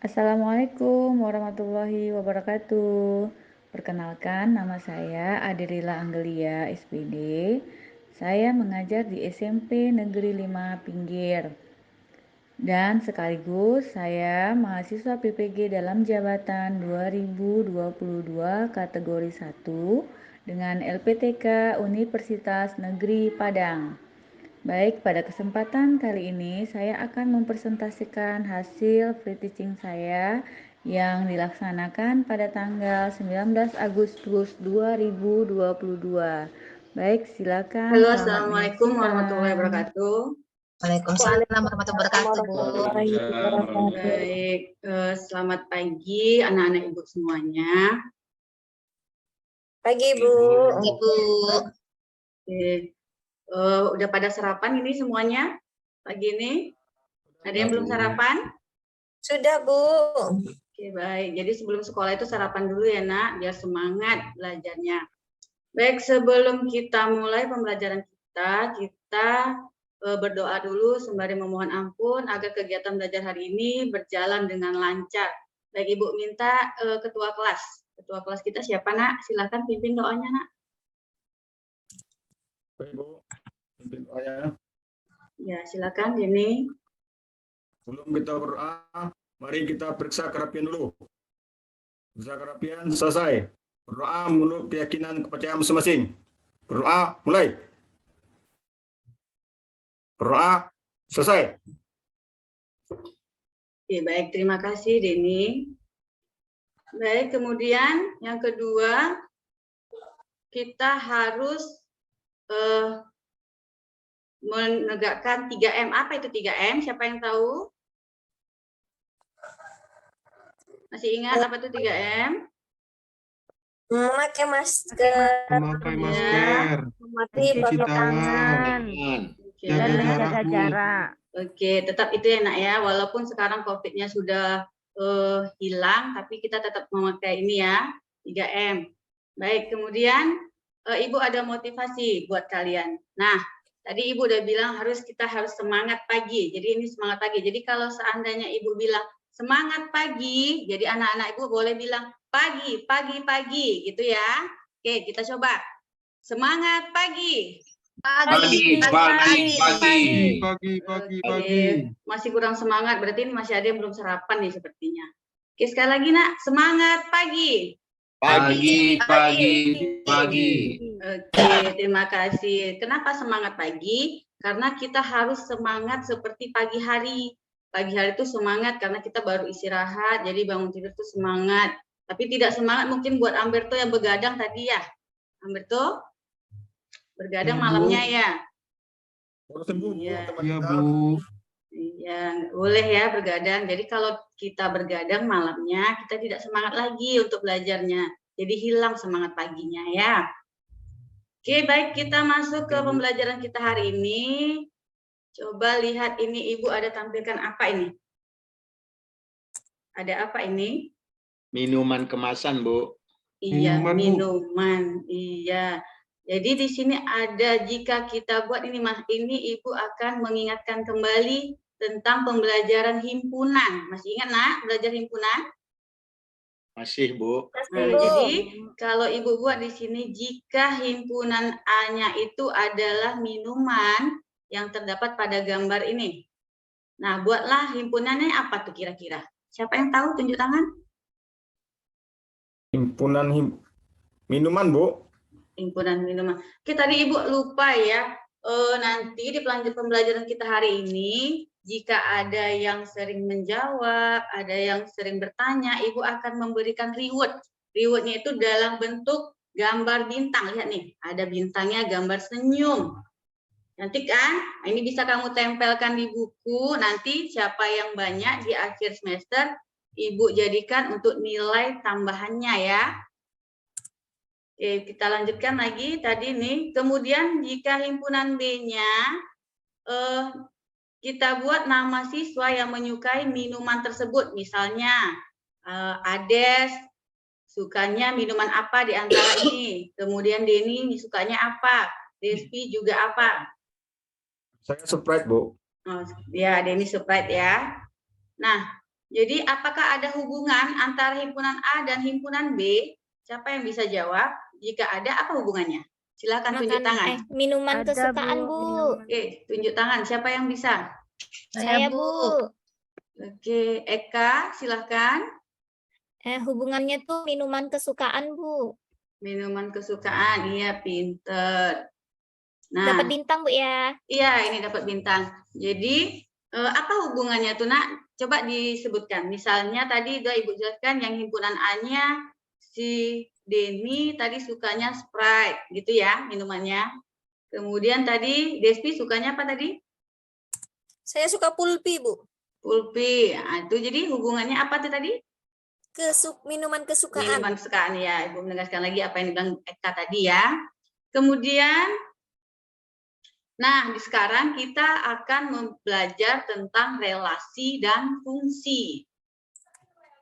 Assalamualaikum warahmatullahi wabarakatuh. Perkenalkan, nama saya Adirila Anggelia, SPD. Saya mengajar di SMP Negeri 5 Pinggir. Dan sekaligus saya mahasiswa PPG dalam jabatan 2022 kategori 1 dengan LPTK Universitas Negeri Padang. Baik, pada kesempatan kali ini saya akan mempresentasikan hasil free teaching saya yang dilaksanakan pada tanggal 19 Agustus 2022. Baik, silakan. Halo, selamat Assalamualaikum menyaksikan. warahmatullahi wabarakatuh. Waalaikumsalam warahmatullahi wabarakatuh, Bu. Baik, selamat pagi anak-anak Ibu semuanya. Pagi, Bu. Ibu. Oke. Udah pada sarapan ini semuanya pagi ini? Ada yang belum sarapan? Sudah, Bu. Oke, baik. Jadi sebelum sekolah itu sarapan dulu ya, Nak, biar semangat belajarnya. Baik, sebelum kita mulai pembelajaran kita berdoa dulu sembari memohon ampun agar kegiatan belajar hari ini berjalan dengan lancar. Baik, Ibu minta ketua kelas. Ketua kelas kita siapa, Nak? Silakan pimpin doanya, Nak. Baik, Bu. Pimpin doanya. Ya, silakan ini. Sebelum kita berdoa, mari kita periksa kerapian dulu. Periksa kerapian selesai. Berdoa menurut keyakinan kepercayaan masing-masing. Berdoa mulai. Berdoa selesai. Oke, baik, terima kasih Denny. Baik, kemudian yang kedua, kita harus menegakkan 3M. Apa itu 3M? Siapa yang tahu? Masih ingat apa itu 3M? Memakai masker. Memakai masker. Mematuhi Mencuci protokol tangan. Oke, Jaga jarak, Bu. Oke, tetap itu ya, Nak ya. Walaupun sekarang COVID-nya sudah hilang, tapi kita tetap memakai ini ya, 3M. Baik, kemudian Ibu ada motivasi buat kalian. Nah, tadi Ibu udah bilang kita harus semangat pagi. Jadi ini semangat pagi. Jadi kalau seandainya Ibu bilang semangat pagi, jadi anak-anak Ibu boleh bilang pagi, pagi, pagi, gitu ya. Oke, kita coba. Semangat pagi. Pagi. Masih kurang semangat, berarti ini masih ada yang belum sarapan nih sepertinya. Oke, sekali lagi, Nak. Semangat pagi. Pagi. Oke, terima kasih. Kenapa semangat pagi? Karena kita harus semangat seperti pagi hari. Pagi hari itu semangat karena kita baru istirahat, jadi bangun tidur itu semangat. Tapi tidak semangat mungkin buat Amberto yang begadang tadi ya. Amberto? Begadang malamnya ya? Iya, Bu. Iya, boleh ya bergadang. Jadi kalau kita bergadang malamnya, kita tidak semangat lagi untuk belajarnya. Jadi hilang semangat paginya ya. Oke, baik, kita masuk ke pembelajaran kita hari ini. Coba lihat ini Ibu ada tampilkan apa ini? Ada apa ini? Minuman kemasan, Bu. Iya, Minuman, Bu. minuman. Iya. Jadi di sini ada jika kita buat ini Mas, ini Ibu akan mengingatkan kembali tentang pembelajaran himpunan. Masih ingat, Nak, belajar himpunan? Masih, Bu. Nah, jadi kalau Ibu buat di sini jika himpunan A-nya itu adalah minuman yang terdapat pada gambar ini. Nah, buatlah himpunannya apa tuh kira-kira? Siapa yang tahu? Tunjuk tangan. Himpunan minuman, Bu. Himpunan minuman. Oke, tadi Ibu lupa ya. Nanti di pembelajaran kita hari ini, jika ada yang sering menjawab, ada yang sering bertanya, Ibu akan memberikan reward. Rewardnya itu dalam bentuk gambar bintang. Lihat nih, ada bintangnya gambar senyum. Nanti kan, ini bisa kamu tempelkan di buku. Nanti siapa yang banyak di akhir semester, Ibu jadikan untuk nilai tambahannya ya. Oke, kita lanjutkan lagi tadi nih. Kemudian jika himpunan B-nya kita buat nama siswa yang menyukai minuman tersebut. Misalnya Ades sukanya minuman apa di antara ini. Kemudian Denny sukanya apa. Despi juga apa. Saya Sprite, Bu. Oh, ya, Denny Sprite ya. Nah, Jadi apakah ada hubungan antara himpunan A dan himpunan B? Siapa yang bisa jawab? Jika ada, apa hubungannya? Silakan tunjuk tangan. Minuman Ada, kesukaan, Bu. Bu. Oke, tunjuk tangan. Siapa yang bisa? Saya, Bu. Oke, Eka, silakan. Hubungannya tuh minuman kesukaan, Bu. Minuman kesukaan, iya pinter. Nah, Dapat bintang, Bu ya. iya ini dapat bintang. Jadi apa hubungannya tuh nak? Coba disebutkan. Misalnya tadi udah Ibu jelaskan yang himpunan A-nya si Denny tadi sukanya Sprite gitu ya minumannya. Kemudian tadi Despi sukanya apa tadi? Saya suka pulpi, Bu. Pulpi. Nah, itu jadi hubungannya apa tuh tadi? Minuman kesukaan. Minuman kesukaan ya. Ibu menegaskan lagi apa yang dibilang Eka tadi ya. Kemudian nah, sekarang kita akan belajar tentang relasi dan fungsi.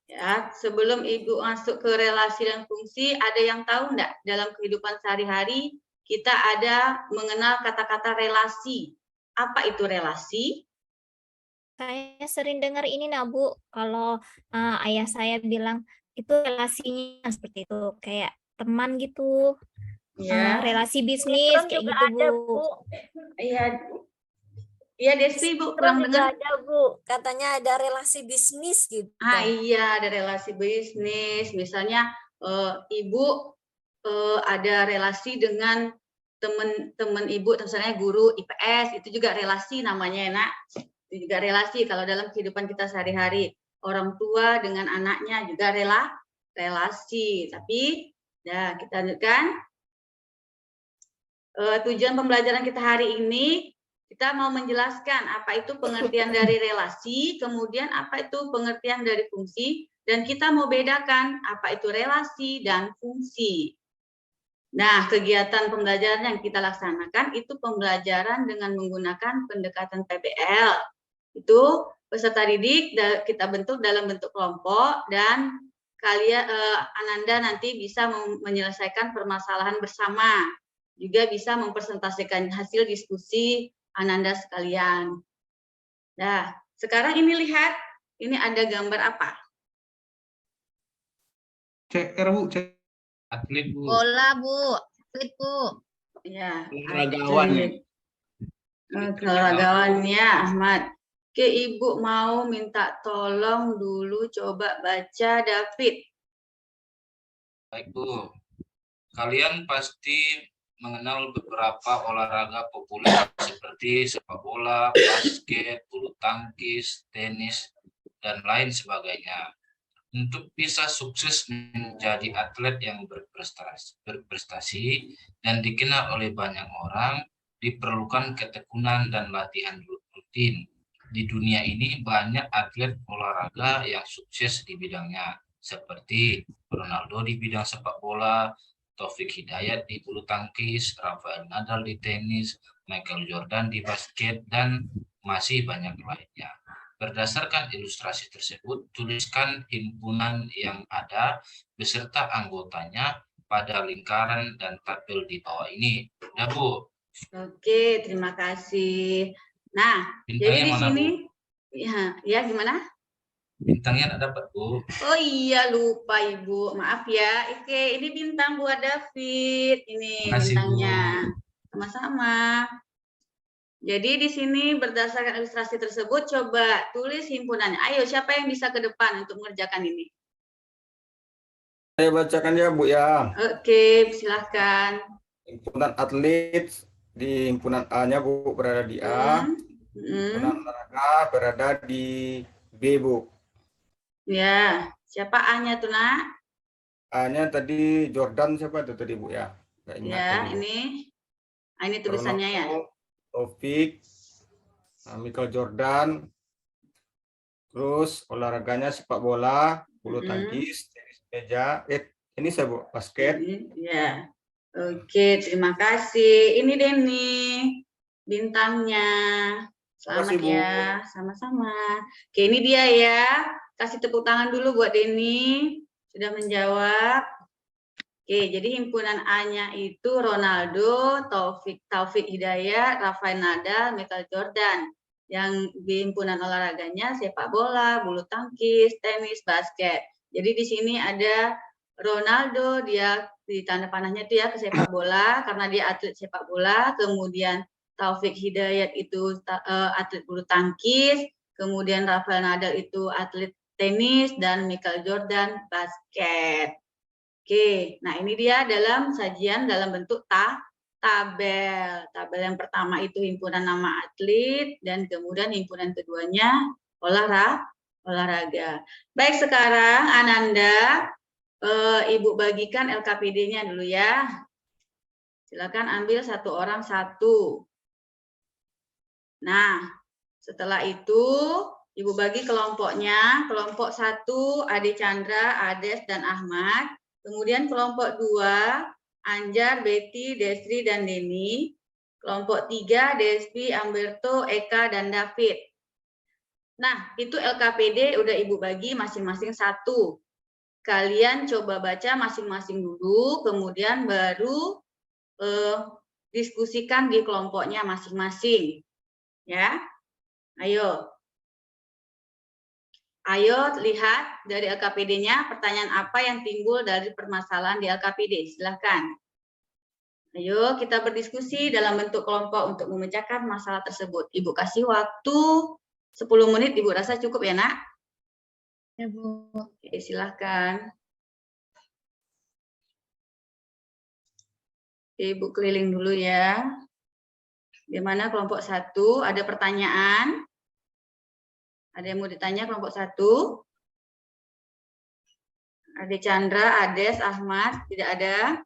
Ya, sebelum Ibu masuk ke relasi dan fungsi, ada yang tahu enggak dalam kehidupan sehari-hari kita ada mengenal kata-kata relasi. Apa itu relasi? Saya sering dengar ini, nah, Bu. Kalau ayah saya bilang itu relasinya seperti itu, kayak teman gitu. Ya. Relasi bisnis kayak gitu, Bu. Iya. Iya, Despi, Bu, kurang dengar. Ada, Bu. Katanya ada relasi bisnis gitu. Iya, ada relasi bisnis. Misalnya Ibu ada relasi dengan teman-teman Ibu, misalnya guru IPS, itu juga relasi namanya, Nak. Itu juga relasi kalau dalam kehidupan kita sehari-hari. Orang tua dengan anaknya juga relasi. Tapi, ya kita lanjutkan. Tujuan pembelajaran kita hari ini, kita mau menjelaskan apa itu pengertian dari relasi, kemudian apa itu pengertian dari fungsi, dan kita mau bedakan apa itu relasi dan fungsi. Nah, kegiatan pembelajaran yang kita laksanakan itu pembelajaran dengan menggunakan pendekatan PBL. Itu peserta didik kita bentuk dalam bentuk kelompok, dan kalian Ananda nanti bisa menyelesaikan permasalahan bersama. Juga bisa mempresentasikan hasil diskusi Ananda sekalian. Nah, sekarang ini lihat, ini ada gambar apa? CR, Bu. Atlet, Bu. Bola, Bu. Atlet, Bu. Ya, Olahragawan. olahragawan ya, Ahmad. Oke, Ibu mau minta tolong dulu coba baca David. Baik, Bu. Kalian pasti mengenal beberapa olahraga populer seperti sepak bola, basket, bulu tangkis, tenis, dan lain sebagainya. Untuk bisa sukses menjadi atlet yang berprestasi dan dikenal oleh banyak orang, diperlukan ketekunan dan latihan rutin. Di dunia ini banyak atlet olahraga yang sukses di bidangnya, seperti Ronaldo di bidang sepak bola, Taufik Hidayat di bulu tangkis, Rafael Nadal di tenis, Michael Jordan di basket, dan masih banyak lainnya. Berdasarkan ilustrasi tersebut, tuliskan himpunan yang ada beserta anggotanya pada lingkaran dan tabel di bawah ini. Udah, Bu. Oke, terima kasih. Nah, Bintangnya jadi di mana, sini, Bu? ya gimana? Bintangnya ada dapat, Bu. Oh iya, lupa Ibu. Maaf ya. Oke, ini bintang buat David. Ini Makasih, bintangnya. Bu. Sama-sama. Jadi di sini berdasarkan ilustrasi tersebut, coba tulis himpunannya. Ayo, siapa yang bisa ke depan untuk mengerjakan ini? Saya bacakan ya, Bu ya. Oke, silahkan. Himpunan atlet di himpunan A-nya, Bu, berada di A. Himpunan olahraga berada di B, Bu. Ya, siapa A-nya tuh, Nak? A-nya tadi Jordan, siapa itu tadi, Bu ya? Nggak ingat Ya, tadi, Bu. ini tulisannya ya. Ronaldo, Taufik, Michael Jordan, terus olahraganya sepak bola, bulu tangkis, tenis meja, ini saya, Bu, basket. Ya, oke, terima kasih. Ini Denny, bintangnya. Selamat Terima kasih, Bu. ya, sama-sama. Oke, ini dia ya. Kasih tepuk tangan dulu buat Denny, sudah menjawab. Oke, jadi himpunan A-nya itu Ronaldo, Taufik Hidayat, Rafael Nadal, Michael Jordan. Yang di himpunan olahraganya sepak bola, bulu tangkis, tenis, basket. Jadi di sini ada Ronaldo, dia di tanda panahnya itu ya ke sepak bola karena dia atlet sepak bola. Kemudian Taufik Hidayat itu atlet bulu tangkis. Kemudian Rafael Nadal itu atlet tenis dan Michael Jordan basket. Oke, nah ini dia dalam sajian dalam bentuk tabel. Tabel yang pertama itu himpunan nama atlet dan kemudian himpunan keduanya olahraga. Baik, sekarang Ananda, Ibu bagikan LKPD-nya dulu ya. Silakan ambil satu orang satu. Nah, setelah itu Ibu bagi kelompoknya. Kelompok 1 Ade Chandra, Ades, dan Ahmad. Kemudian kelompok 2 Anjar, Betty, Desri, dan Deni. Kelompok 3 Despi, Amberto, Eka, dan David. Nah, itu LKPD udah Ibu bagi masing-masing satu. Kalian coba baca masing-masing dulu, kemudian baru diskusikan di kelompoknya masing-masing. Ya, ayo. Ayo lihat dari LKPD-nya pertanyaan apa yang timbul dari permasalahan di LKPD. Silahkan. Ayo kita berdiskusi dalam bentuk kelompok untuk memecahkan masalah tersebut. Ibu kasih waktu 10 menit, Ibu rasa cukup ya, Nak? Ya, Bu. Oke, silahkan. Ibu keliling dulu ya. Gimana kelompok 1? Ada pertanyaan? Ada yang mau ditanya kelompok 1? Ade Chandra, Ades, Ahmad, tidak ada?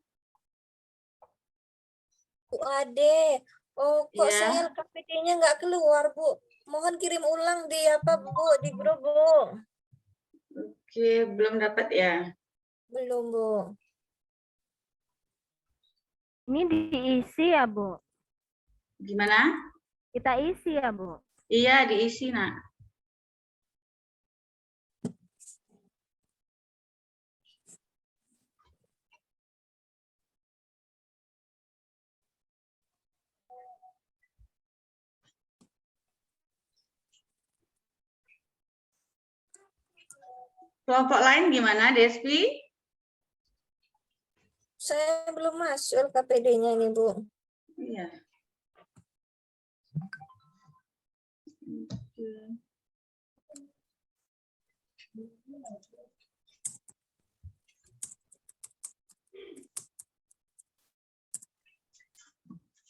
Bu Ade, oh kok Iya. saya LKPD-nya nggak keluar, Bu. Mohon kirim ulang di Bu, di grup, Bu. Oke, belum dapat ya? Belum, Bu. Ini diisi ya, Bu? Gimana? Kita isi ya, Bu? Iya, diisi, Nak. Kelompok lain gimana, Despi? Saya belum masuk LKPD-nya ini, Bu. Iya.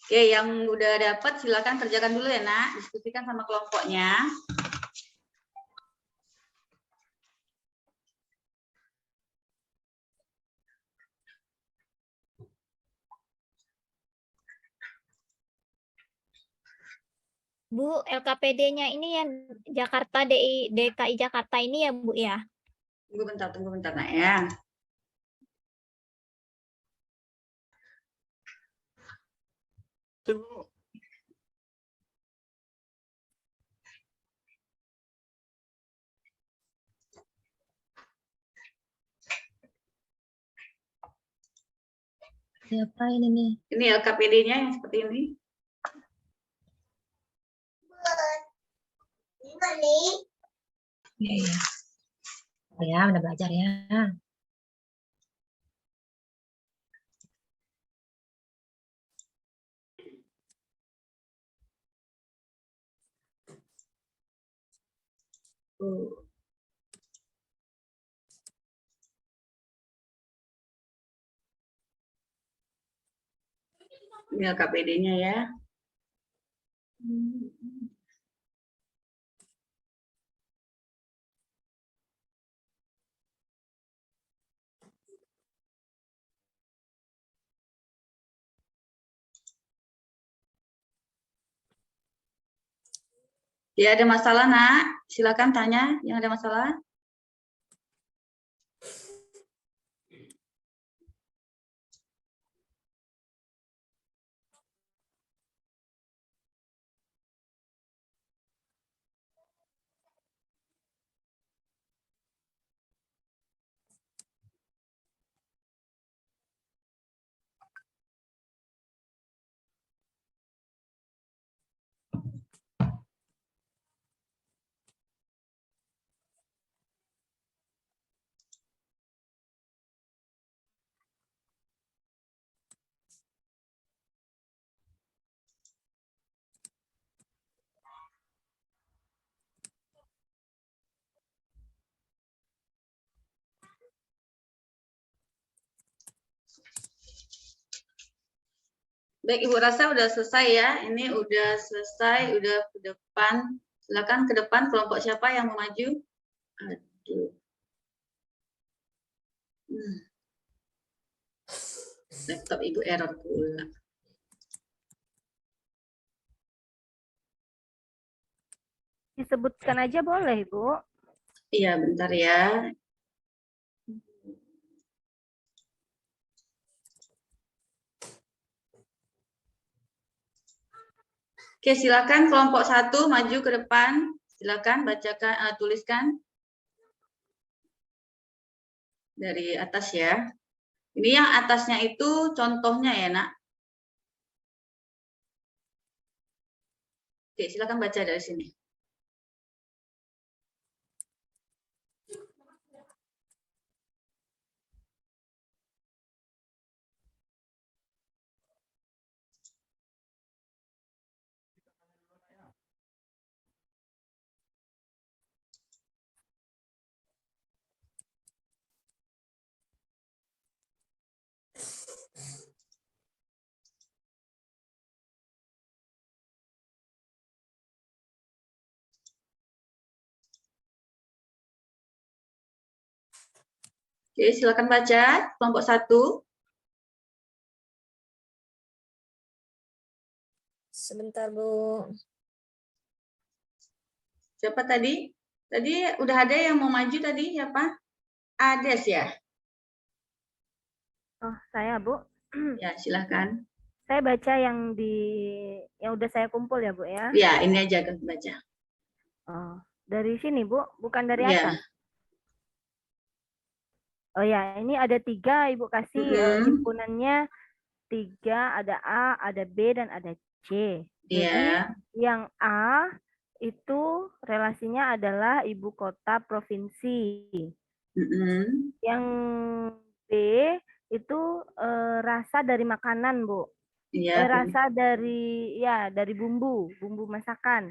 Oke, yang udah dapat silakan kerjakan dulu ya, Nak. Diskusikan sama kelompoknya. Bu, LKPD-nya ini yang Jakarta DKI Jakarta ini ya, Bu ya? Tunggu bentar, Nak ya. Tunggu. Siapa ini nih? Ini LKPD-nya yang seperti ini. Iya. Oh ya, udah belajar ya. Ini LKPD-nya ya. Ya, ada masalah, Nak? Silakan tanya yang ada masalah. Baik, Ibu rasa udah selesai ya. Ini udah selesai, udah ke depan. Silakan ke depan kelompok siapa yang mau maju? Aduh. Laptop Ibu error pula. Disebutkan aja boleh, Bu. Iya, bentar ya. Oke, silakan kelompok 1 maju ke depan. Silakan bacakan, tuliskan dari atas ya. Ini yang atasnya itu contohnya ya, Nak. Oke, silakan baca dari sini. Oke, silakan baca kelompok 1. Sebentar, Bu. Siapa tadi? Tadi udah ada yang mau maju tadi siapa? Ades ya? Oh, saya, Bu. Ya, silakan. Saya baca yang udah saya kumpul ya, Bu ya. Ya, ini aja baca. Oh, dari sini, Bu, bukan dari Ya. atas. Oh ya, ini ada 3, Ibu kasih himpunannya 3, ada A, ada B, dan ada C. Jadi yang A itu relasinya adalah ibu kota provinsi. Yang B itu rasa dari makanan, Bu. Rasa dari bumbu masakan.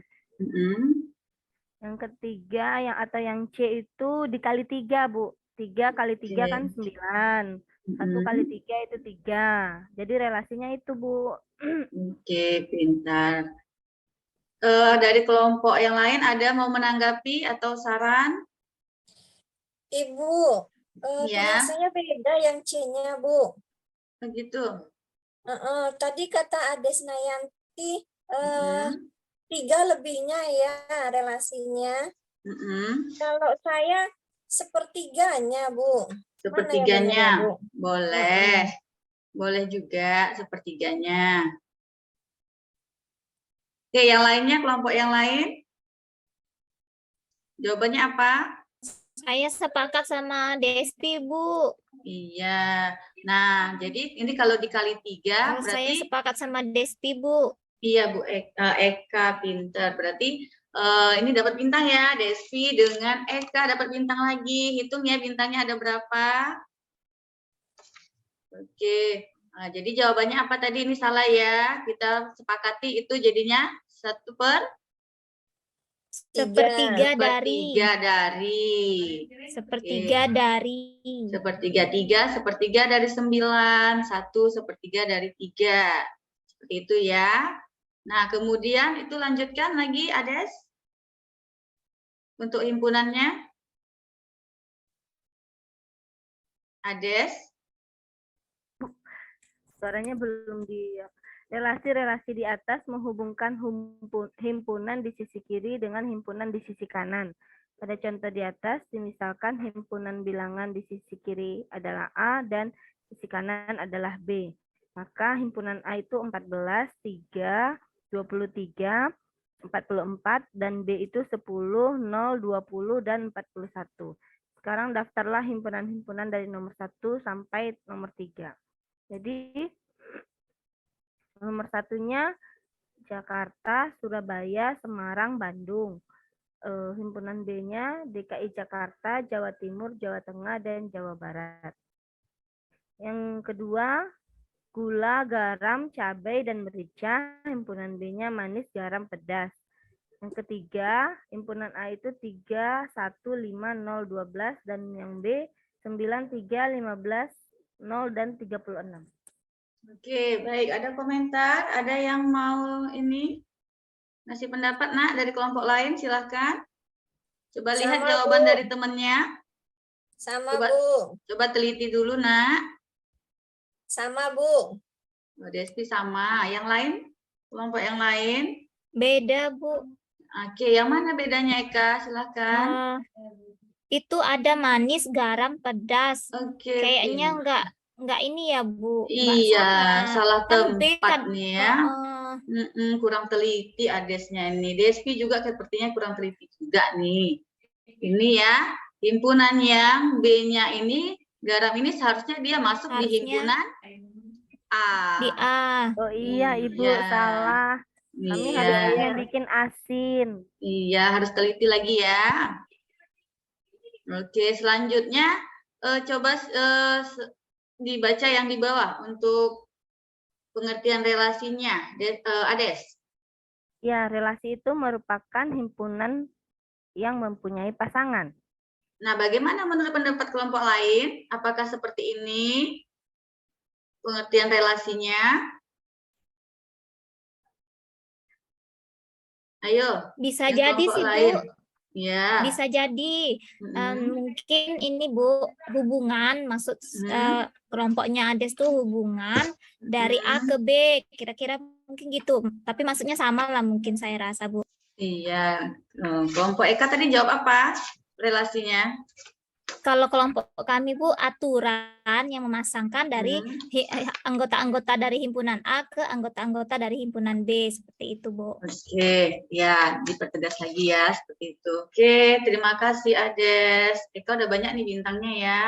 Yang ketiga yang C itu dikali 3, Bu. 3 kali 3 kan 9. 1 kali 3 itu 3. Jadi relasinya itu, Bu. Oke, pintar. Dari kelompok yang lain ada mau menanggapi atau saran? Ibu, tulisannya beda yang C-nya, Bu. Begitu. Tadi kata Ades Nayanti 3 lebihnya ya relasinya. Kalau saya sepertiganya, Bu. Sepertiganya, Bu? Boleh. Boleh juga sepertiganya. Oke, yang lainnya, kelompok yang lain? Jawabannya apa? Saya sepakat sama Desti, Bu. Iya. Nah, jadi ini kalau dikali 3 berarti... Saya sepakat sama Desti, Bu. Iya, Bu Eka pintar. Berarti ini dapat bintang ya, Desti dengan Eka dapat bintang lagi. Hitung ya bintangnya ada berapa. Oke. Nah, jadi jawabannya apa tadi? Ini salah ya. Kita sepakati itu jadinya 1/3 sepertiga dari. Sepertiga dari 9, 1/3 dari 3. Seperti itu ya. Nah, kemudian itu lanjutkan lagi, Ades. Untuk himpunannya. Ades. Suaranya belum di... Relasi-relasi di atas menghubungkan himpunan di sisi kiri dengan himpunan di sisi kanan. Pada contoh di atas, misalkan himpunan bilangan di sisi kiri adalah A dan sisi kanan adalah B. Maka himpunan A itu 14, 3, 23, 44, dan B itu 10, 0, 20, dan 41. Sekarang daftarlah himpunan-himpunan dari nomor 1 sampai nomor 3. Jadi, nomor 1-nya Jakarta, Surabaya, Semarang, Bandung. Himpunan B-nya DKI Jakarta, Jawa Timur, Jawa Tengah, dan Jawa Barat. Yang kedua, gula, garam, cabai, dan merica. Himpunan B-nya manis, garam, pedas. Yang ketiga, himpunan A itu 3, 1, 5, 0, 12, dan yang B 9, 3, 15, 0, dan 36. Oke, baik. Ada komentar? Ada yang mau ini ngasih pendapat, Nak, dari kelompok lain? Silahkan. Coba lihat Sama, jawaban Bu. dari temannya. Sama, Coba, Bu. coba teliti dulu, Nak. Sama, Bu. Oh, Desti sama. Yang lain? Kelompok yang lain? Beda, Bu. Oke, yang mana bedanya, Eka? Silahkan. Itu ada manis, garam, pedas. Oke, Kayaknya oke. nggak ini ya, Bu. Nggak Iya, sama. salah Kan B tempat kan. nih ya. Kurang teliti Adesnya ini. Despi juga sepertinya kurang teliti juga nih. Ini ya, himpunan yang B-nya ini, garam ini seharusnya dia masuk di Harusnya himpunan A. di A. Oh iya, Ibu Iya. salah. Kami Iya. harusnya bikin asin. Iya, harus teliti lagi ya. Oke, selanjutnya coba dibaca yang di bawah untuk pengertian relasinya, Ades. Ya, relasi itu merupakan himpunan yang mempunyai pasangan. Nah, bagaimana menurut pendapat kelompok lain? Apakah seperti ini pengertian relasinya? Ayo. Bisa yang jadi kelompok sih, lain. Bu. Ya. Bisa jadi. Mungkin ini, Bu, hubungan, maksud kelompoknya Ades tuh hubungan dari A ke B. Kira-kira mungkin gitu. Tapi maksudnya sama lah mungkin saya rasa, Bu. Iya. Kelompok Eka tadi jawab apa relasinya? Kalau kelompok kami, Bu, aturan yang memasangkan dari anggota-anggota dari himpunan A ke anggota-anggota dari himpunan B, seperti itu, Bu. Oke, ya dipertegas lagi ya, seperti itu. Oke, terima kasih Ades. Eka udah banyak nih bintangnya ya.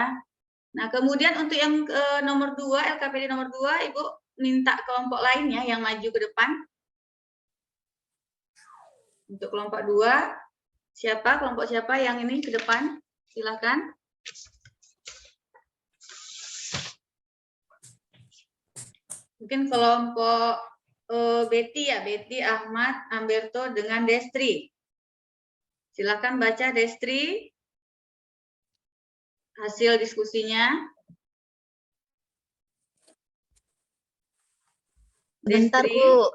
Nah, kemudian untuk yang nomor 2, LKPD nomor 2, Ibu minta kelompok lainnya yang maju ke depan. Untuk kelompok 2, kelompok siapa yang ini ke depan? Silakan. Mungkin kelompok Betty ya, Betty, Ahmad, Amberto dengan Destri. Silakan baca Destri hasil diskusinya. Bentar, Destri. Bu.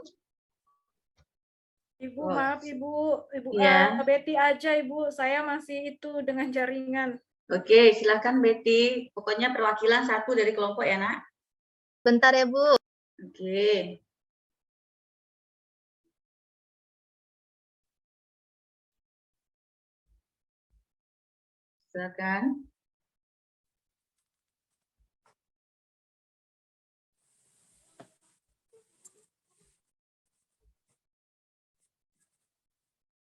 Ibu, maaf Ibu, Ya. Betty aja Ibu, saya masih itu dengan jaringan. Oke, silakan Betty. Pokoknya perwakilan satu dari kelompok ya, Nak. Bentar ya, Bu. Oke. Silakan.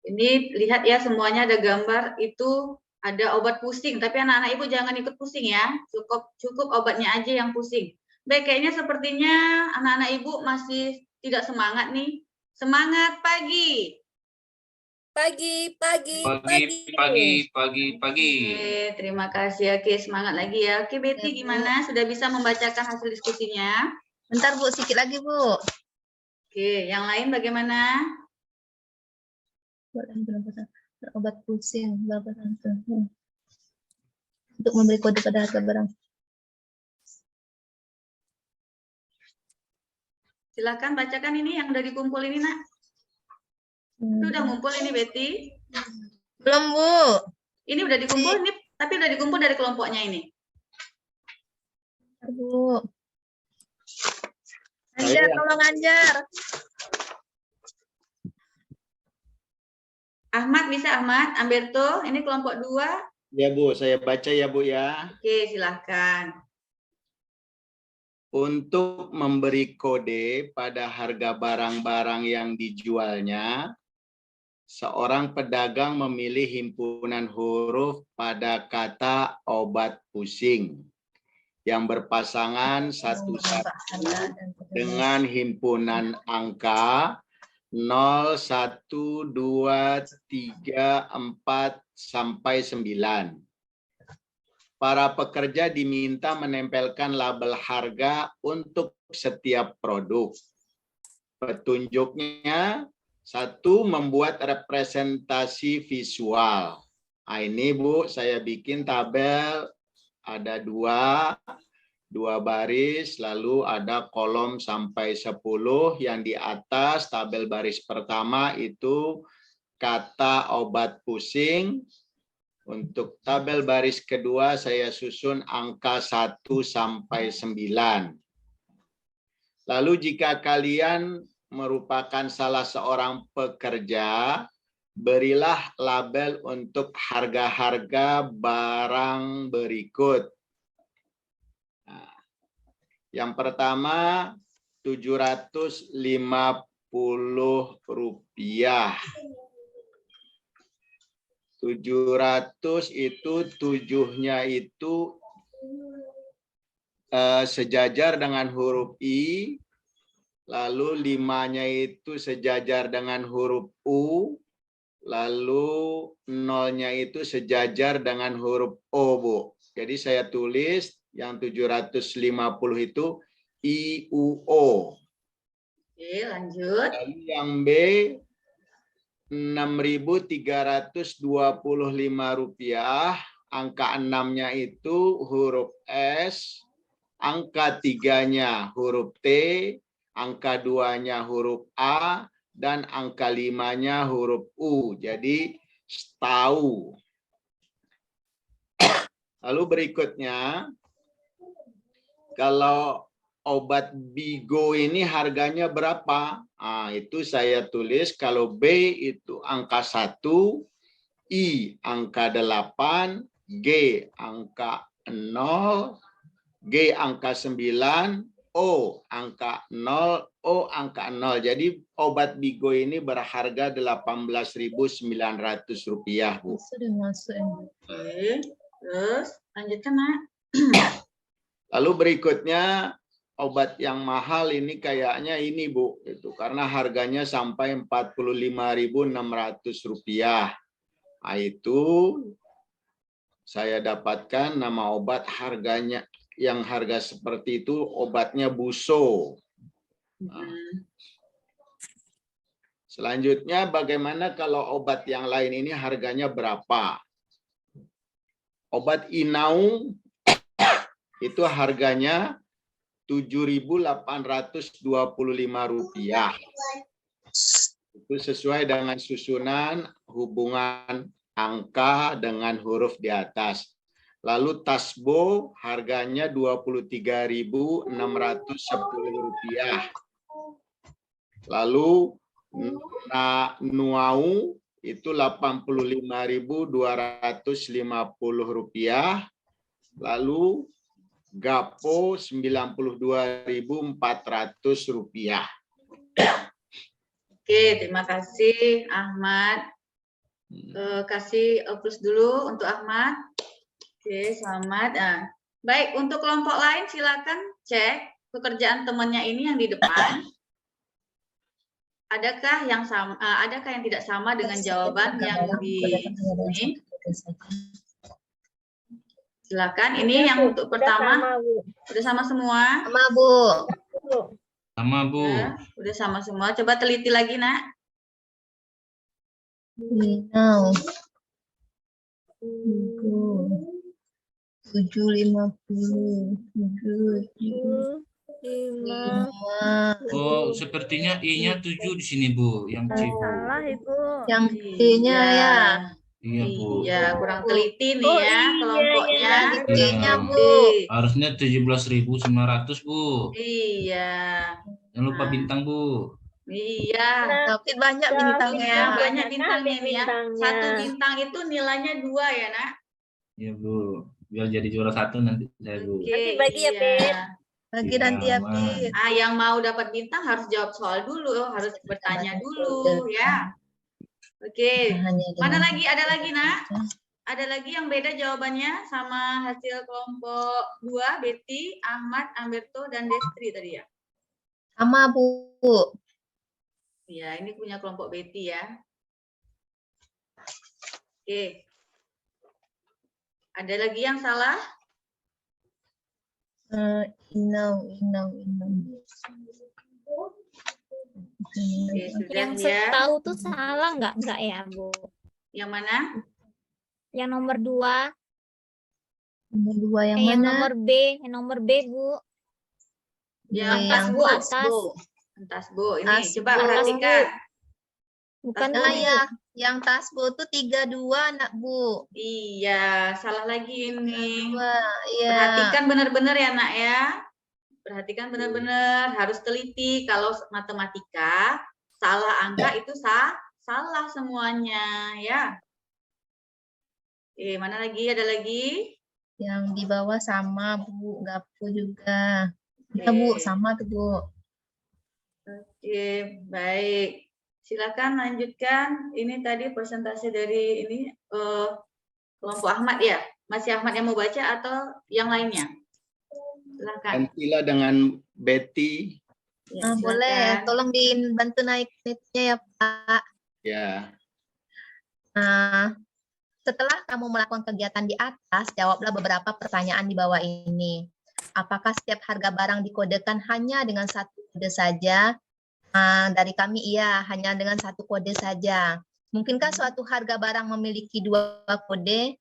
Ini lihat ya, semuanya ada gambar, itu ada obat pusing, tapi anak-anak Ibu jangan ikut pusing ya, cukup obatnya aja yang pusing. Baik, kayaknya sepertinya anak-anak Ibu masih tidak semangat nih. Semangat pagi. Pagi. Oke, terima kasih. Oke, semangat lagi ya. Oke, Betty gimana? Sudah bisa membacakan hasil diskusinya? Bentar, Bu, sedikit lagi, Bu. Oke, yang lain bagaimana? Obat pusing, untuk memberi kode pada harga barang. Silakan bacakan ini yang udah dikumpul ini, Nak. Itu udah ngumpul ini, Betty? Belum, Bu. Ini udah dikumpul, ini tapi udah dikumpul dari kelompoknya ini. Bu. Anjar, tolong Anjar. Ahmad bisa, Ahmad. Amberto, ini kelompok 2. Ya Bu, saya baca ya Bu ya. Oke, silahkan. Untuk memberi kode pada harga barang-barang yang dijualnya, seorang pedagang memilih himpunan huruf pada kata obat pusing yang berpasangan satu-satu dengan himpunan angka 0, 1, 2, 3, 4, sampai 9. Para pekerja diminta menempelkan label harga untuk setiap produk. Petunjuknya, 1, membuat representasi visual. Nah, ini Bu, saya bikin tabel ada 2. 2 baris, lalu ada kolom sampai 10. Yang di atas tabel baris pertama itu kata obat pusing. Untuk tabel baris kedua saya susun angka 1 sampai 9. Lalu jika kalian merupakan salah seorang pekerja, berilah label untuk harga-harga barang berikut. Nah, yang pertama Rp750. 700 itu 7-nya itu sejajar dengan huruf I, lalu 5-nya itu sejajar dengan huruf U, lalu 0-nya itu sejajar dengan huruf O, Bu. Jadi saya tulis yang 750 itu IUO. Oke, lanjut. Lalu yang B Rp6.325, angka 6-nya itu huruf S, angka 3-nya huruf T, angka 2-nya huruf A, dan angka 5-nya huruf U. Jadi STAU. Lalu berikutnya, kalau obat Bigo ini harganya berapa? Nah, itu saya tulis kalau B itu angka 1, I angka 8, G angka 0, G angka 9, O angka 0, O angka 0. Jadi obat Bigo ini berharga Rp18.900, Bu. Sudah masuk. Oke, terus lanjutkan, Nak. Lalu berikutnya obat yang mahal ini kayaknya ini, Bu, itu karena harganya sampai Rp45.600. Nah, itu saya dapatkan nama obat harganya yang harga seperti itu obatnya Buso. Nah, selanjutnya bagaimana kalau obat yang lain ini harganya berapa? Obat Inaung itu harganya Rp7.825. Itu sesuai dengan susunan hubungan angka dengan huruf di atas. Lalu Tasbo harganya Rp23.610. Lalu Nuau itu Rp85.250. Lalu Gapo Rp92.400. Oke, terima kasih Ahmad. Kasih plus dulu untuk Ahmad. Oke, selamat. Nah, baik, untuk kelompok lain silakan cek pekerjaan temannya ini yang di depan. Adakah yang sama? Adakah yang tidak sama dengan jawaban yang di sini? Silakan. Ini yang untuk pertama. Udah sama semua? Sama, Bu. Sama, Bu. Ya, udah sama semua. Coba teliti lagi, Nak. Now. 750. 5. Oh, sepertinya I-nya 7 di sini, Bu. Yang C. Salah, Ibu. Yang D-nya ya. Iya, Bu. Iya, kurang teliti nih ya kelompoknya. D-nya, Bu. Harusnya 17.900, Bu. Iya. Jangan lupa bintang, Bu. Iya. Tapi banyak bintangnya. Banyak bintangnya nih ya. Satu bintang itu nilainya 2 ya, Nak? Iya, Bu. Biar jadi juara 1 nanti saya, Bu. Oke, bagi ya, Pit. Bagi Iya, nanti ya, Ma. Pit. Yang mau dapat bintang harus jawab soal dulu, harus bertanya dulu ya. Oke. Mana lagi? Ada lagi, Nak? Ada lagi yang beda jawabannya sama hasil kelompok 2, Betty, Ahmad, Amberto, dan Destri tadi ya? Sama, Bu. Ya, ini punya kelompok Betty ya. Oke. Ada lagi yang salah? Inau. Oke, sudah Yang ya. setahu tuh salah nggak ya, Bu? Yang mana? Yang nomor 2. Nomor 2 yang Yang mana? nomor B, Bu. Yang B atas, yang Bu. atas. Atas, Bu. Ini Tas, coba Bu. perhatikan. Bukan Tas, Bu. Bu. ya, yang tasbu tuh 32 nak Bu. Iya, salah lagi ini. 32, iya. Perhatikan benar-benar ya, Nak ya. Perhatikan benar-benar, harus teliti. Kalau matematika, salah angka itu salah semuanya, ya. Mana lagi? Ada lagi? Yang di bawah sama Bu, Gapu juga. Ya Bu, sama tuh Bu. Oke, baik. Silakan lanjutkan. Ini tadi persentase dari ini kelompok Ahmad ya. Masih Ahmad yang mau baca atau yang lainnya? Silakan. Gantilah dengan Betty. Ya, boleh, tolong dibantu naik netnya ya Pak. Ya. Setelah kamu melakukan kegiatan di atas, jawablah beberapa pertanyaan di bawah ini. Apakah setiap harga barang dikodekan hanya dengan satu kode saja? Dari kami iya, hanya dengan satu kode saja. Mungkinkah suatu harga barang memiliki dua kode?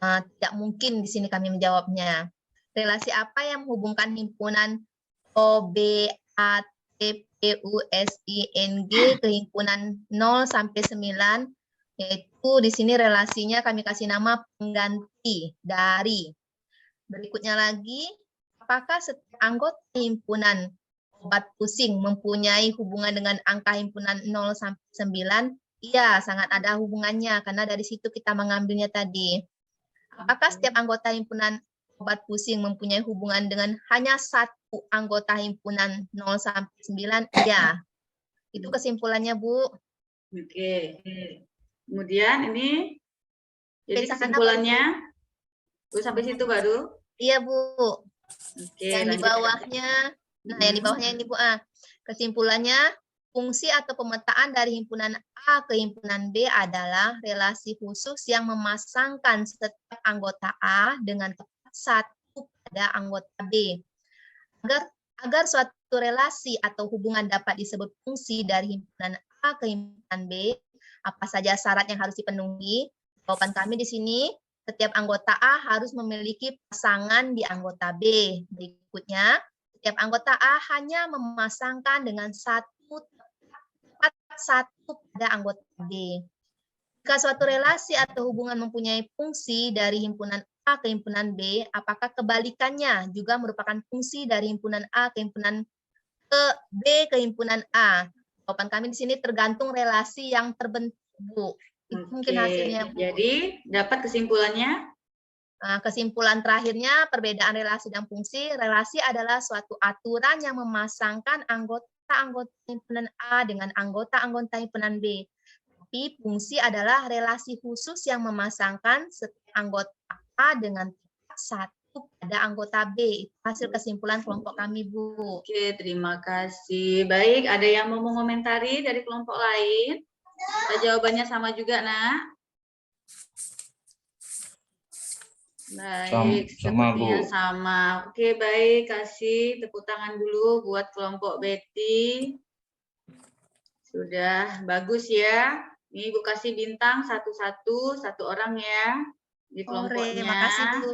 Tidak mungkin di sini kami menjawabnya. Relasi apa yang menghubungkan himpunan O, B, A, T, P, U, S, I, N, G ke himpunan 0 sampai 9? Yaitu di sini relasinya kami kasih nama pengganti dari. Berikutnya lagi, apakah setiap anggota himpunan obat pusing mempunyai hubungan dengan angka himpunan 0 sampai 9? Iya, sangat ada hubungannya karena dari situ kita mengambilnya tadi. Apakah setiap anggota himpunan obat pusing mempunyai hubungan dengan hanya satu anggota himpunan 0 sampai 9? Iya. Itu kesimpulannya, Bu. Oke. Kemudian ini jadi kesimpulannya sampai situ baru? Iya, Bu. Oke, yang di bawahnya, yang di bawahnya ini Bu. Kesimpulannya, fungsi atau pemetaan dari himpunan A ke himpunan B adalah relasi khusus yang memasangkan setiap anggota A dengan tepat satu pada anggota B. Agar suatu relasi atau hubungan dapat disebut fungsi dari himpunan A ke himpunan B, apa saja syarat yang harus dipenuhi? Jawaban kami di sini, setiap anggota A harus memiliki pasangan di anggota B. Berikutnya, setiap anggota A hanya memasangkan dengan satu pada anggota B. Jika suatu relasi atau hubungan mempunyai fungsi dari himpunan A ke himpunan B, apakah kebalikannya juga merupakan fungsi dari himpunan A ke himpunan B ke himpunan A? Jawaban kami di sini tergantung relasi yang terbentuk, Bu. Itu mungkin hasilnya, Bu. Jadi dapat kesimpulannya? Kesimpulan terakhirnya, perbedaan relasi dan fungsi. Relasi adalah suatu aturan yang memasangkan anggota-anggota himpunan A dengan anggota-anggota himpunan B. Tapi fungsi adalah relasi khusus yang memasangkan setiap anggota A dengan satu pada anggota B. Itu hasil kesimpulan kelompok kami, Bu. Oke, terima kasih. Baik, ada yang mau mengomentari dari kelompok lain? Jawabannya sama juga, Nak? Baik, sepertinya sama. Oke, baik. Kasih tepuk tangan dulu buat kelompok Betty. Sudah bagus ya. Ini Ibu kasih bintang satu-satu, satu orang ya di kelompoknya. Terima kasih, Bu.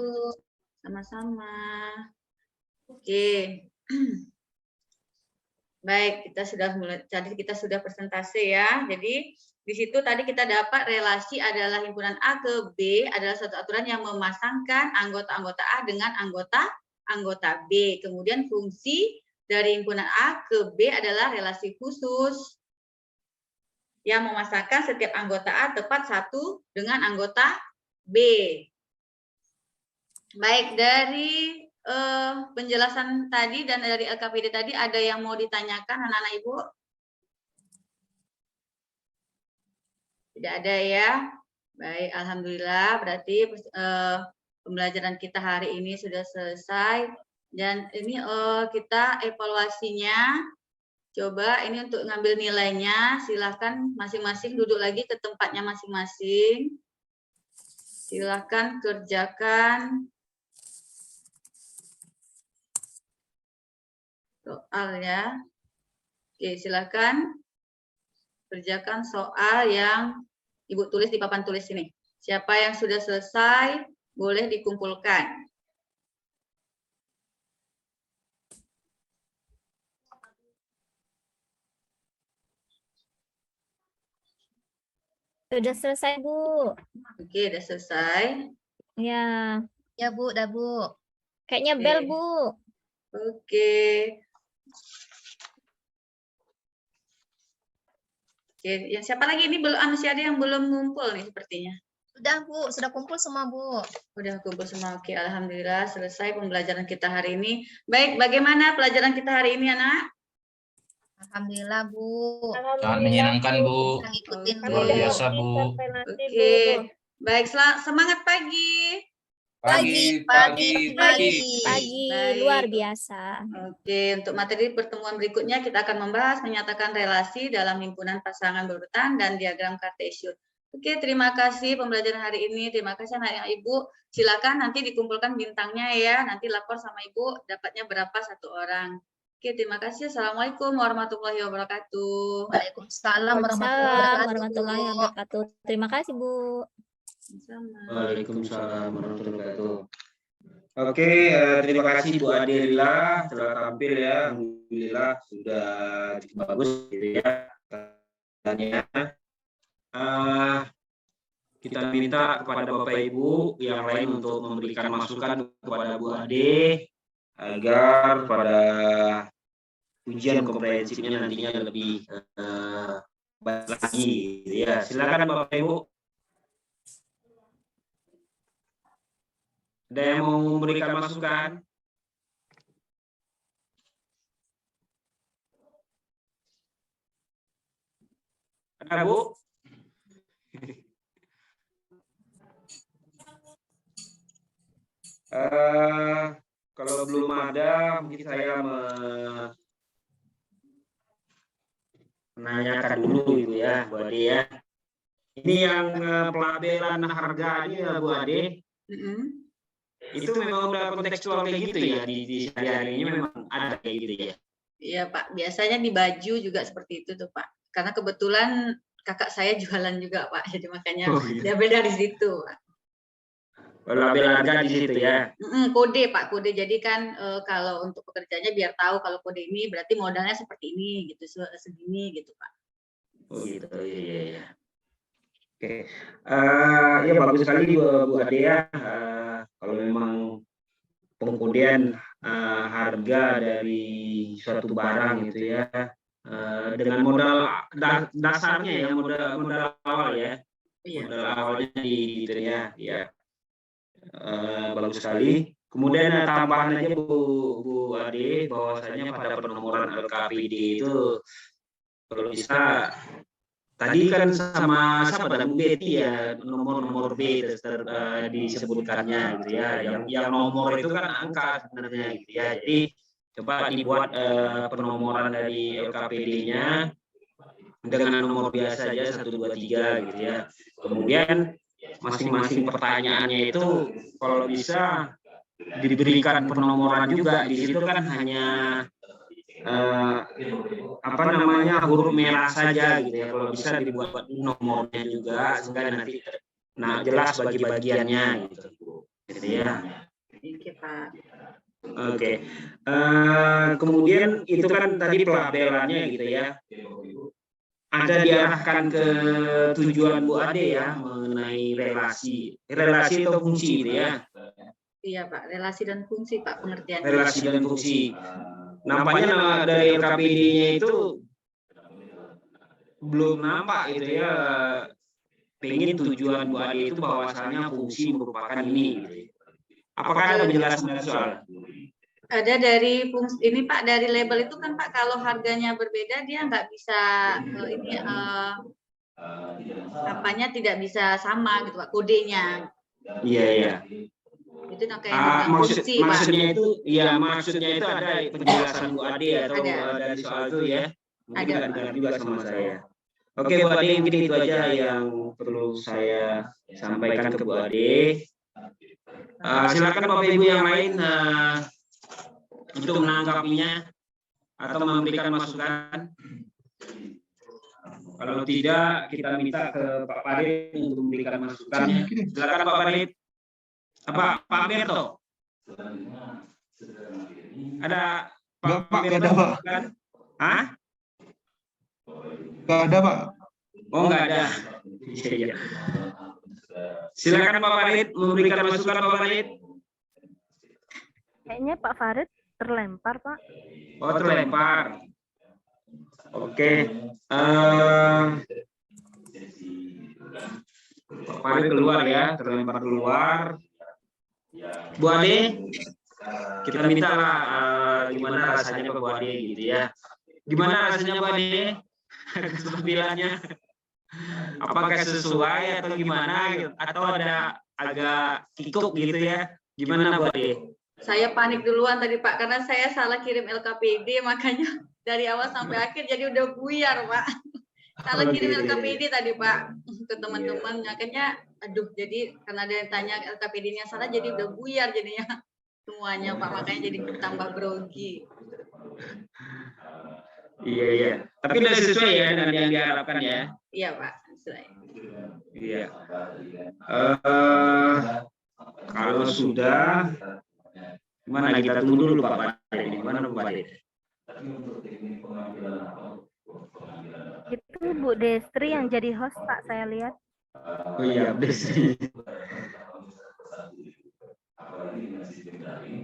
Sama-sama. Oke. Baik, kita sudah mulai. Tadi kita sudah presentasi ya. Jadi di situ tadi kita dapat relasi adalah himpunan A ke B adalah suatu aturan yang memasangkan anggota-anggota A dengan anggota B. Kemudian fungsi dari himpunan A ke B adalah relasi khusus yang memasangkan setiap anggota A tepat satu dengan anggota B. Baik, dari penjelasan tadi dan dari LKPD tadi ada yang mau ditanyakan anak-anak Ibu? Tidak ada ya. Baik, alhamdulillah berarti pembelajaran kita hari ini sudah selesai dan ini kita evaluasinya. Coba ini untuk ngambil nilainya, silahkan masing-masing duduk lagi ke tempatnya masing-masing. Silahkan kerjakan soal ya. Oke, silahkan kerjakan soal yang Ibu tulis di papan tulis ini. Siapa yang sudah selesai, boleh dikumpulkan. Sudah selesai, Bu. Oke, udah selesai. Ya. Ya, Bu, dah, Bu. Kayaknya Oke. bel, Bu. Oke. Oke, yang siapa lagi ini belum masih ada yang belum ngumpul nih sepertinya. Sudah, Bu. Sudah kumpul semua, Bu. Udah kumpul semua. Oke, alhamdulillah selesai pembelajaran kita hari ini. Baik, bagaimana pelajaran kita hari ini, anak? Alhamdulillah, Bu. Sangat menyenangkan, Bu. Kita ngikutin, Bu. Luar biasa, Bu. Oke, baik, semangat pagi. Pagi. Pagi, Baik. luar biasa. Oke, untuk materi pertemuan berikutnya kita akan membahas menyatakan relasi dalam himpunan pasangan berurutan dan diagram kartesius. Oke, terima kasih pembelajaran hari ini. Terima kasih anak Ibu. Silakan nanti dikumpulkan bintangnya ya. Nanti lapor sama Ibu dapatnya berapa satu orang. Oke, terima kasih. Assalamualaikum warahmatullahi wabarakatuh. Waalaikumsalam warahmatullahi wabarakatuh. Terima kasih, Bu. Waalaikumsalam warahmatullahi wabarakatuh. Oke, terima kasih Bu Adelila telah tampil ya. Alhamdulillah sudah cukup bagus gitu ya. Kita minta kepada Bapak Ibu yang lain untuk memberikan masukan kepada Bu Ade agar pada ujian komprehensifnya nantinya lebih baik lagi gitu ya. Silakan Bapak Ibu. Ada yang mau memberikan masukan? Ada, Bu? Kalau belum ada, mungkin saya menanyakan dulu gitu ya, Bu Ade ya. Ini yang pelabelan harganya, Bu Ade. Itu memang udah kontekstual kayak gitu ya di sehari-hari ini memang ada kayak gitu ya. Iya Pak, biasanya di baju juga seperti itu tuh Pak. Karena kebetulan kakak saya jualan juga Pak, jadi makanya dia beda di situ Pak. Label harga di situ ya. Kode Pak, kode. Jadi kan kalau untuk pekerjanya biar tahu kalau kode ini berarti modalnya seperti ini gitu, segini gitu Pak. Oh gitu, iya. Oke, ya bagus sekali Bu Ade ya. Kalau memang pengkodean harga dari suatu barang gitu ya, dengan modal dasarnya ya, modal awal ya, modal awalnya di gitu ya, bagus sekali. Kemudian tambahan aja Bu Ade bahwasanya pada penomoran LKPD itu kalau bisa tadi kan sama siapa Bu Betty ya, nomor B disebutkannya gitu ya. Yang nomor itu kan angka sebenarnya gitu ya. Jadi coba dibuat penomoran dari LKPD-nya dengan nomor biasa aja 1, 2, 3 gitu ya. Kemudian masing-masing pertanyaannya itu kalau bisa diberikan penomoran juga. Di situ kan hanya huruf merah saja gitu ya. Kalau bisa dibuat nomornya juga sehingga nanti jelas bagi-bagiannya gitu ya. Oke Pak. Oke. Kemudian itu kan tadi pelabelannya gitu ya. Ada diarahkan ke tujuan Bu Ade ya mengenai relasi atau fungsi gitu ya. Iya Pak, relasi dan fungsi Pak pengertiannya. Relasi dan fungsi. Nampaknya dari LKPD-nya itu belum nampak gitu ya. Pengen tujuan Bu Ade itu bahwasannya fungsi merupakan ini gitu. Apakah ada penjelasan soal? Ada dari fungsi ini Pak, dari label itu kan Pak, kalau harganya berbeda dia nggak bisa tidak bisa sama gitu Pak, kodenya. Iya. Itu kayak maksudnya itu ya, maksudnya itu ada penjelasan Bu Ade atau dari soal itu ya. Mungkin ada juga sama saya. Oke Bu Ade, mungkin itu aja yang perlu saya sampaikan ke Bu Ade. Silakan Bapak Ibu yang lain untuk menanggapinya atau memberikan masukan. Kalau tidak, kita minta ke Pak Farid untuk memberikan masukannya. Silakan Pak Farid. Pak Berto? Ada Pak Berto kan? Hah? Nggak ada Pak. Oh, enggak ada. Iya. Silakan Pak Farid memberikan masukan Pak Farid. Kayaknya Pak Farid terlempar, Pak. Oh, terlempar. Oke. Pak Farid keluar ya, terlempar keluar. Bu Ade, kita mintalah gimana rasanya Pak Bu Ade gitu ya. Gimana rasanya Bu Ade? Keterampilannya? Apakah sesuai atau gimana gitu? Atau ada agak kikuk gitu ya? Gimana Bu Ade? Saya panik duluan tadi Pak, karena saya salah kirim LKPD, makanya dari awal sampai akhir jadi udah buyar Pak. Salah kirim LKPD tadi Pak ke teman-teman, makanya aduh, jadi karena ada yang tanya LKPD-nya salah, jadi udah buyar jadinya semuanya Pak, makanya jadi tambah grogi. Iya. Tapi udah sesuai ya dengan yang diharapkan ya? Iya Pak, sesuai. Iya. Kalau sudah, gimana kita tunggu dulu Pak Farid? Gimana Pak Farid? Itu Bu Destri yang jadi host, Pak, saya lihat. Oh iya, Destri.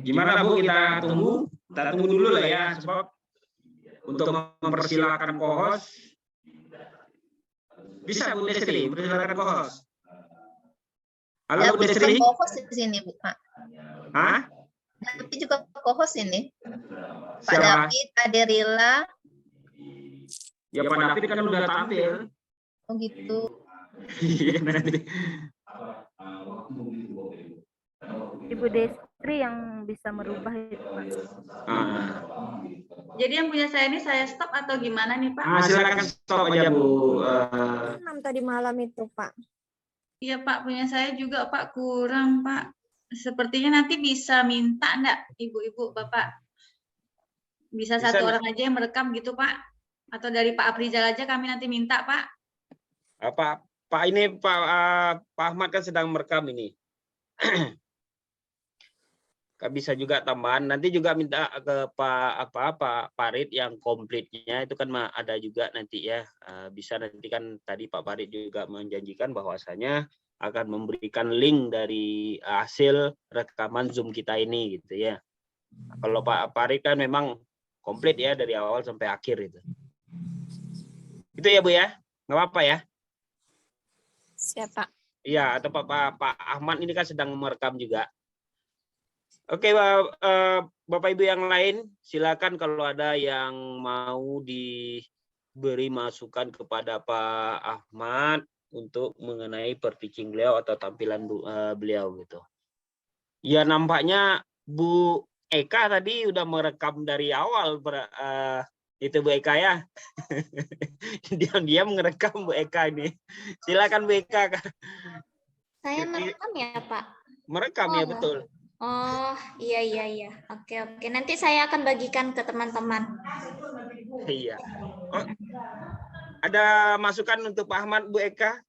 Gimana Bu, kita tunggu dulu lah ya, sebab untuk mempersilahkan co-host. Bisa Bu Destri, persilakan co-host. Halo Bu Destri. Co-host di sini Bu, Pak. Hah? Tapi juga co-host ini. Pak Siapa? David, Aderila. Ya Pak David kan udah tampil. Oh gitu. Iya nanti. Ibu Destri yang bisa merubah itu, Pak. Jadi yang punya saya ini saya stop atau gimana nih Pak? Silakan stop aja Bu. 6 tadi malam itu, Pak. Iya Pak, punya saya juga Pak kurang Pak. Sepertinya nanti bisa minta enggak Ibu-ibu Bapak? Bisa satu orang aja yang merekam gitu Pak? Atau dari Pak Aprizal aja kami nanti minta Pak? Pak ini Pak Ahmad kan sedang merekam ini. Bisa juga tambahan, nanti juga minta ke Pak Farid yang komplitnya itu kan ada juga nanti ya. Bisa nanti kan tadi Pak Farid juga menjanjikan bahwasanya akan memberikan link dari hasil rekaman Zoom kita ini gitu ya. Kalau Pak Farid kan memang komplit ya dari awal sampai akhir itu. Itu ya Bu ya, nggak apa-apa ya? Siapa? Iya, atau Pak Ahmad ini kan sedang merekam juga. Oke, Bapak Ibu yang lain, silakan kalau ada yang mau diberi masukan kepada Pak Ahmad untuk mengenai per-pitching beliau atau tampilan beliau gitu. Ya nampaknya Bu Eka tadi udah merekam dari awal itu Bu Eka ya. Diam-diam merekam Bu Eka ini. Silakan Bu Eka. Saya merekam ya Pak? Merekam ya betul. Oh iya. Oke. Nanti saya akan bagikan ke teman-teman. Iya. Oh, ada masukan untuk Pak Ahmad, Bu Eka?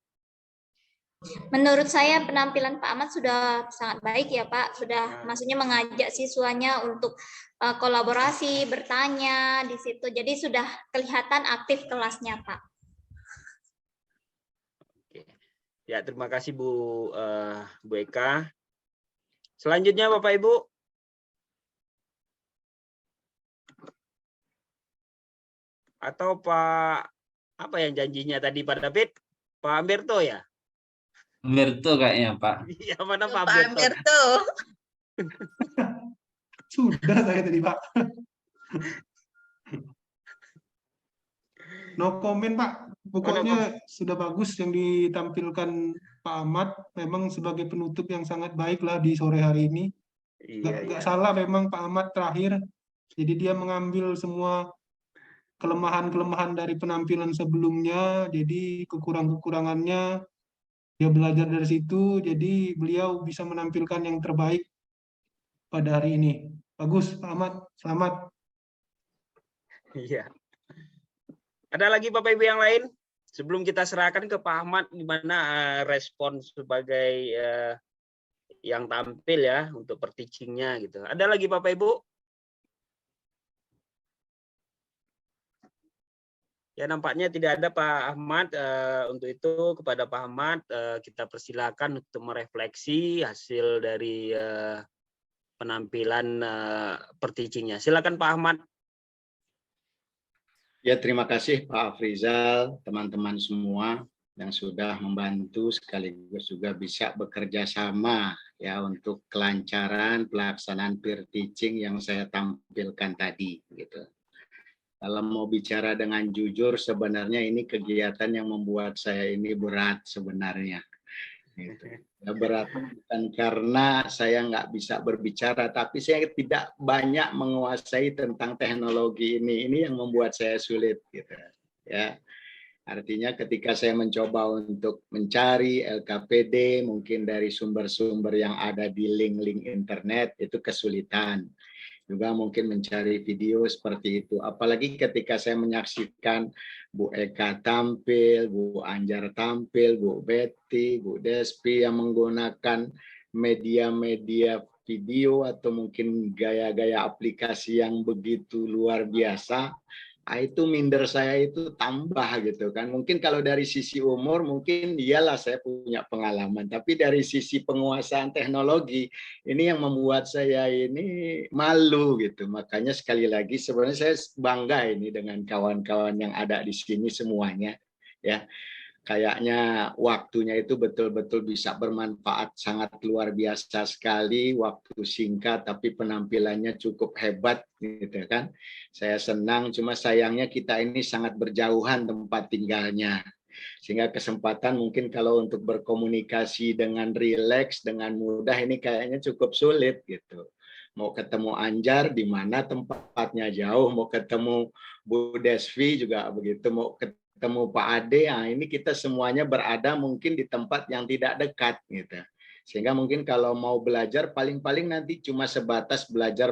Menurut saya penampilan Pak Ahmad sudah sangat baik ya Pak. Sudah maksudnya mengajak siswanya untuk kolaborasi, bertanya di situ. Jadi sudah kelihatan aktif kelasnya Pak. Oke. Ya terima kasih Bu Eka. Selanjutnya Bapak Ibu. Atau Pak apa yang janjinya tadi Pak David? Pak Amberto ya? Amberto kayaknya Pak. Iya mana Pak Amberto? Sudah saya tadi Pak. No comment Pak. Pokoknya sudah bagus yang ditampilkan Pak Ahmad. Memang sebagai penutup yang sangat baik lah di sore hari ini. Gak salah memang Pak Ahmad terakhir. Jadi dia mengambil semua kelemahan-kelemahan dari penampilan sebelumnya. Jadi kekurangannya dia belajar dari situ. Jadi beliau bisa menampilkan yang terbaik pada hari ini. Bagus Pak Ahmad. Selamat. Iya. Ada lagi Bapak Ibu yang lain? Sebelum kita serahkan ke Pak Ahmad, gimana respon sebagai yang tampil ya untuk per-teaching-nya gitu. Ada lagi Bapak Ibu? Ya, nampaknya tidak ada Pak Ahmad. Untuk itu kepada Pak Ahmad kita persilakan untuk merefleksi hasil dari penampilan per-teachingnya. Silakan Pak Ahmad. Ya, terima kasih Pak Afrizal, teman-teman semua yang sudah membantu sekaligus juga bisa bekerja sama ya untuk kelancaran pelaksanaan peer teaching yang saya tampilkan tadi gitu. Kalau mau bicara dengan jujur, sebenarnya ini kegiatan yang membuat saya ini berat sebenarnya. Gitu. Ya, berat bukan karena saya nggak bisa berbicara, tapi saya tidak banyak menguasai tentang teknologi ini. Ini yang membuat saya sulit. Gitu. Ya. Artinya ketika saya mencoba untuk mencari LKPD, mungkin dari sumber-sumber yang ada di link-link internet, itu kesulitan. Juga mungkin mencari video seperti itu. Apalagi ketika saya menyaksikan Bu Eka tampil, Bu Anjar tampil, Bu Betty, Bu Despi yang menggunakan media-media video atau mungkin gaya-gaya aplikasi yang begitu luar biasa. Itu minder saya itu tambah gitu kan. Mungkin kalau dari sisi umur mungkin iyalah saya punya pengalaman, tapi dari sisi penguasaan teknologi ini yang membuat saya ini malu gitu. Makanya sekali lagi sebenarnya saya bangga ini dengan kawan-kawan yang ada di sini semuanya ya. Kayaknya waktunya itu betul-betul bisa bermanfaat, sangat luar biasa sekali, waktu singkat tapi penampilannya cukup hebat gitu kan. Saya senang, cuma sayangnya kita ini sangat berjauhan tempat tinggalnya. Sehingga kesempatan mungkin kalau untuk berkomunikasi dengan rileks, dengan mudah ini kayaknya cukup sulit gitu. Mau ketemu Anjar di mana tempatnya jauh, mau ketemu Bu Desvi juga begitu, mau ketemu Pak Ade, ini kita semuanya berada mungkin di tempat yang tidak dekat gitu. Sehingga mungkin kalau mau belajar paling-paling nanti cuma sebatas belajar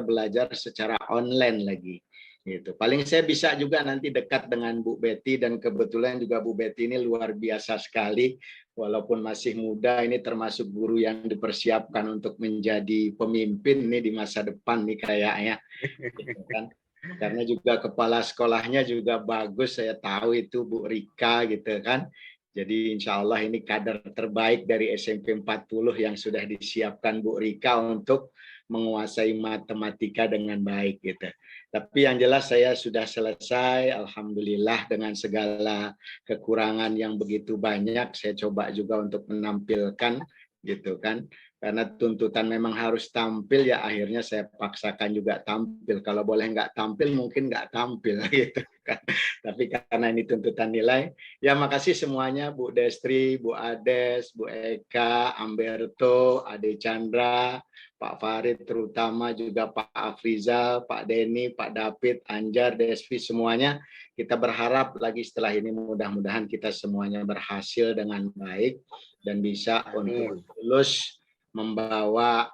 secara online lagi. Gitu. Paling saya bisa juga nanti dekat dengan Bu Betty dan kebetulan juga Bu Betty ini luar biasa sekali. Walaupun masih muda ini termasuk guru yang dipersiapkan untuk menjadi pemimpin nih di masa depan nih kayaknya. Gitu kan. Karena juga kepala sekolahnya juga bagus, saya tahu itu Bu Rika gitu kan. Jadi insya Allah ini kader terbaik dari SMP 40 yang sudah disiapkan Bu Rika untuk menguasai matematika dengan baik gitu. Tapi yang jelas saya sudah selesai, alhamdulillah dengan segala kekurangan yang begitu banyak, saya coba juga untuk menampilkan gitu kan. Karena tuntutan memang harus tampil ya akhirnya saya paksakan juga tampil. Kalau boleh nggak tampil mungkin nggak tampil gitu kan. Tapi karena ini tuntutan nilai, ya makasih semuanya Bu Destri, Bu Ades, Bu Eka, Amberto, Ade Chandra, Pak Farid terutama juga Pak Afrizal, Pak Denny, Pak David, Anjar, Desvi semuanya. Kita berharap lagi setelah ini mudah-mudahan kita semuanya berhasil dengan baik dan bisa untuk lulus membawa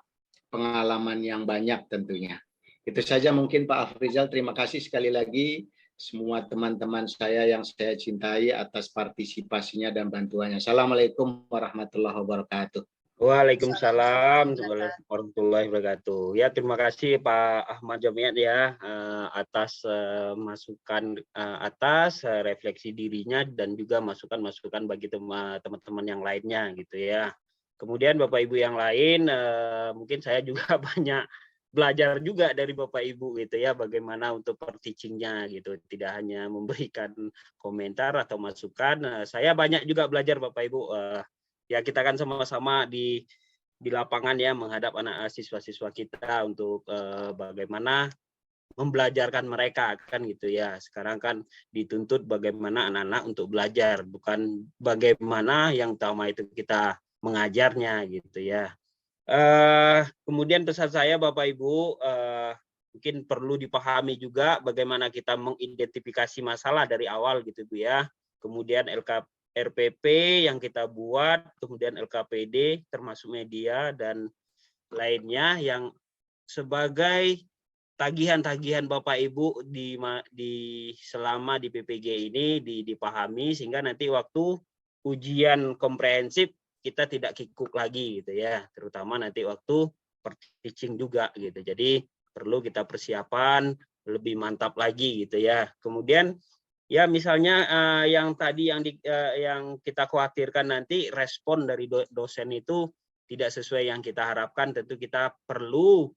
pengalaman yang banyak tentunya. Itu saja mungkin Pak Afrizal, terima kasih sekali lagi semua teman-teman saya yang saya cintai atas partisipasinya dan bantuannya. Assalamualaikum warahmatullahi wabarakatuh. Waalaikumsalam warahmatullahi wabarakatuh. Ya, terima kasih Pak Ahmad Jamiat ya atas masukan refleksi dirinya dan juga masukan-masukan bagi teman-teman yang lainnya gitu ya. Kemudian Bapak Ibu yang lain, mungkin saya juga banyak belajar juga dari Bapak Ibu gitu ya, bagaimana untuk per-teachingnya gitu. Tidak hanya memberikan komentar atau masukan, saya banyak juga belajar Bapak Ibu. Ya kita kan sama-sama di lapangan ya menghadap anak siswa-siswa kita untuk bagaimana membelajarkan mereka kan gitu ya. Sekarang kan dituntut bagaimana anak-anak untuk belajar, bukan bagaimana yang utama itu kita mengajarnya gitu ya. Kemudian pesan saya Bapak Ibu, mungkin perlu dipahami juga bagaimana kita mengidentifikasi masalah dari awal gitu Bu ya. Kemudian RPP yang kita buat, kemudian LKPD termasuk media dan lainnya yang sebagai tagihan-tagihan Bapak Ibu selama di PPG ini dipahami sehingga nanti waktu ujian komprehensif kita tidak kikuk lagi gitu ya, terutama nanti waktu per-teaching juga gitu. Jadi perlu kita persiapan lebih mantap lagi gitu ya. Kemudian Ya, misalnya yang tadi yang kita khawatirkan nanti respon dari dosen itu tidak sesuai yang kita harapkan, tentu kita perlu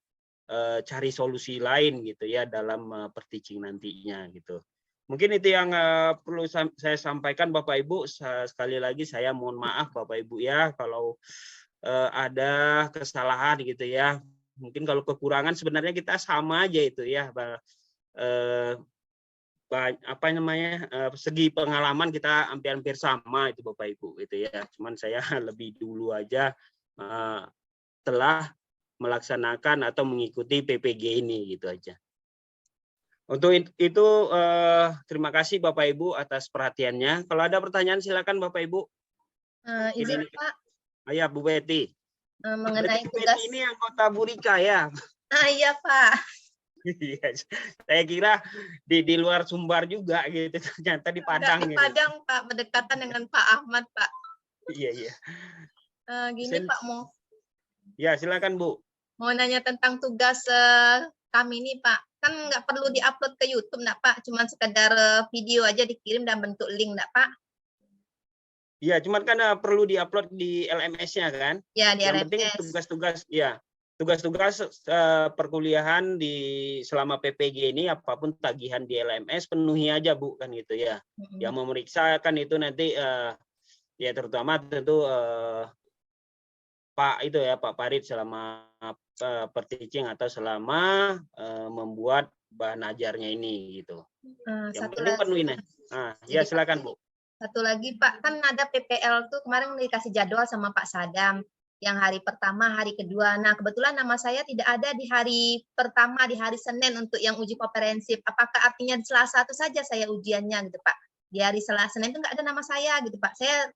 cari solusi lain gitu ya dalam per-teaching nantinya gitu. Mungkin itu yang perlu saya sampaikan Bapak Ibu. Sekali lagi saya mohon maaf Bapak Ibu ya kalau ada kesalahan gitu ya. Mungkin kalau kekurangan sebenarnya kita sama aja itu ya. Apa namanya, segi pengalaman kita hampir-hampir sama itu Bapak Ibu gitu ya. Cuman saya lebih dulu aja telah melaksanakan atau mengikuti PPG ini gitu aja. Untuk itu terima kasih Bapak Ibu atas perhatiannya. Kalau ada pertanyaan silakan Bapak Ibu. Izin Pak. Ya Bu Betty. Mengenai Bu tugas. Betty ini anggota Burika ya. Iya Pak. Saya kira di luar Sumbar juga gitu, ternyata di Padang. Di Padang gitu. Pak, berdekatan dengan Pak Ahmad Pak. Iya. Gini Pak mau. Ya silakan Bu. Mau nanya tentang tugas kami ini Pak. Kan nggak perlu diupload ke YouTube enggak Pak, cuman sekedar video aja dikirim dan bentuk link enggak Pak? Iya, cuman kan perlu diupload di LMS-nya kan? Ya, di Yang LMS. penting tugas-tugas ya. Tugas-tugas perkuliahan selama PPG ini apapun tagihan di LMS penuhi aja Bu kan gitu ya. Yang memeriksa kan itu nanti ya terutama tentu Pak Farid selama per-teaching atau selama membuat bahan ajarnya ini gitu. Yang penting penuhin. Ya silakan Bu. Satu lagi Pak, kan ada PPL tuh kemarin dikasih jadwal sama Pak Sadam. Yang hari pertama, hari kedua. Nah, kebetulan nama saya tidak ada di hari pertama, di hari Senin untuk yang uji komprehensif. Apakah artinya di Selasa itu saja saya ujiannya gitu Pak? Di hari Senin itu nggak ada nama saya gitu Pak. Saya